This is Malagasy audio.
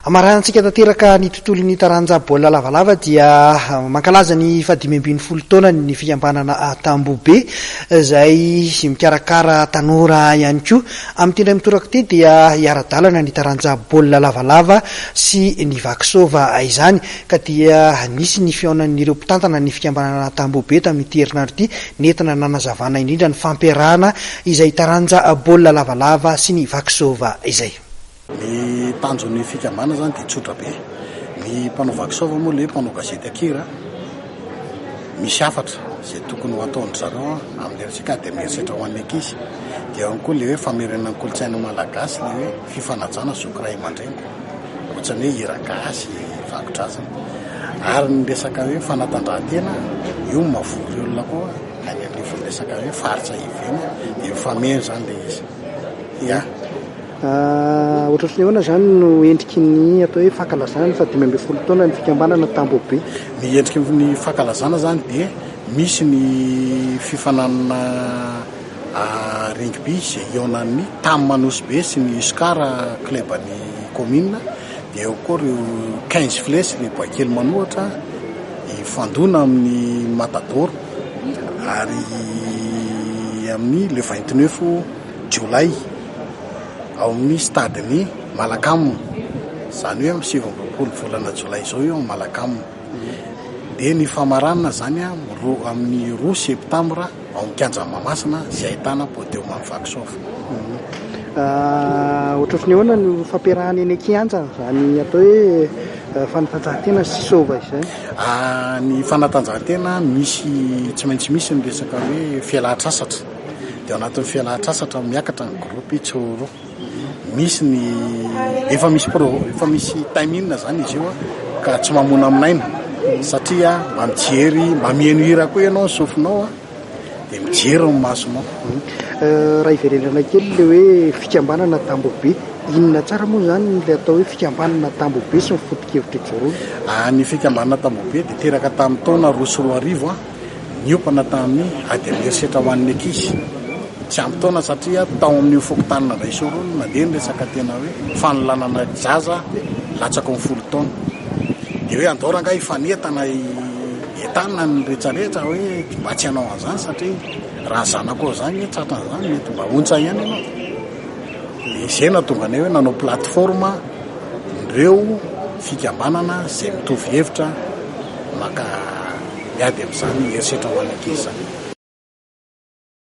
Amarantsika tanteraka ny tontolon'ny taranja baolina lavalava dia mankalaza ny 520 taona ny fikambanana Tambobe izay mikarakara tanora ihany koa. Amin'ny tena mitoraka ty dia hiara-dalana ny taranja baolina lavalava sy ny vakisova izany ka dia nisy ny fihaonan'ireo mpitantana ny fikambanana Tambobe tamin'ity herinandro ity nentina nanazavana indrindra ny fampiarahana izay taranja baolina lavalava sy ny vakisova izay. Ny tanjon'ny fikambana zany dia tsotra be. Ny mpanao vakisova moa le mpanao gazety akira misy afatra izay tokony ho ataon'ny zareo amin'ny resaka dia mieritreritra ho an'ny ankizy. Dia ihany koa le hoe famerenana ny kolontsaina malagasy le hoe fifanajana zokiray aman-dreny ohatrany hoe hira gasy vakotrazana ary ny resaka hoe fanatanjahantena io mavory olona koa any amin'ny resaka hoe faritra iveny dia mifameno zany le izy ia. Ohatrany ahoana zany no endriky ny atao hoe fankalazana 520 taona ny fikambanana Tambobe. Ny endriky ny fankalazana zany dia misy ny fifananana rugby izay ionan'ny Tamanosibe sy ny Skara club-ny commune dia eo koa ireo 15 flèches ny Boakely manohatra ifandona amin'ny Matador ary amin'ny le 29 Jolay ao amin'ny stade-ny Malakamo zany hoe 7 volana Jolay izao io Malakamo. Dia ny famaranana zany amin'ny 2 septambra ao amin'ny Kianja Mahamasina izay ahitana podium amin'ny vakisova. Ohatrany ahoana no fampiarahana eny Kianja zany atao hoe fanatanjahantena sy sova izay. Ny fanatanjahantena misy tsy maintsy misy ny resaka hoe fialan-tsasatra dia ao anatin'ny fialan-tsasatra miakatra ny groupe tsoro. Misy ny efa misy time in zany izy io ka tsy mamona aminaina satria mamieno hira koa ianao sofinao dia mijery ny masonao. Raha iverenana kely le hoe fikambanana Tambobe, inona tsara moa zany le atao hoe fikambanana Tambobe sy ny foto-kevitra ijoroany? Ny fikambanana Tambobe dia teraka tamin'ny taona 2010 niopana tamin'ny ady mieritreritra ho an'ny ankizy. Tsy ampy taona satria tao amin'ny fokotanana Raisorony mandeha ny resaka tena hoe fanolanana zaza latsaka ny 10 taona. Dia hoe andao rangahy ifanetana entana ny rehetrarehetra hoe mba tsy hanao an'izany satria raha zanako zany tratran'izany mety mba ontsa ihany ianao. Dia izay nahatonga anay hoe nanao plateforme ireo fikambanana izay mitovy hevitra maka miady amin'izany eritreritra ho an'ny ankizy zany.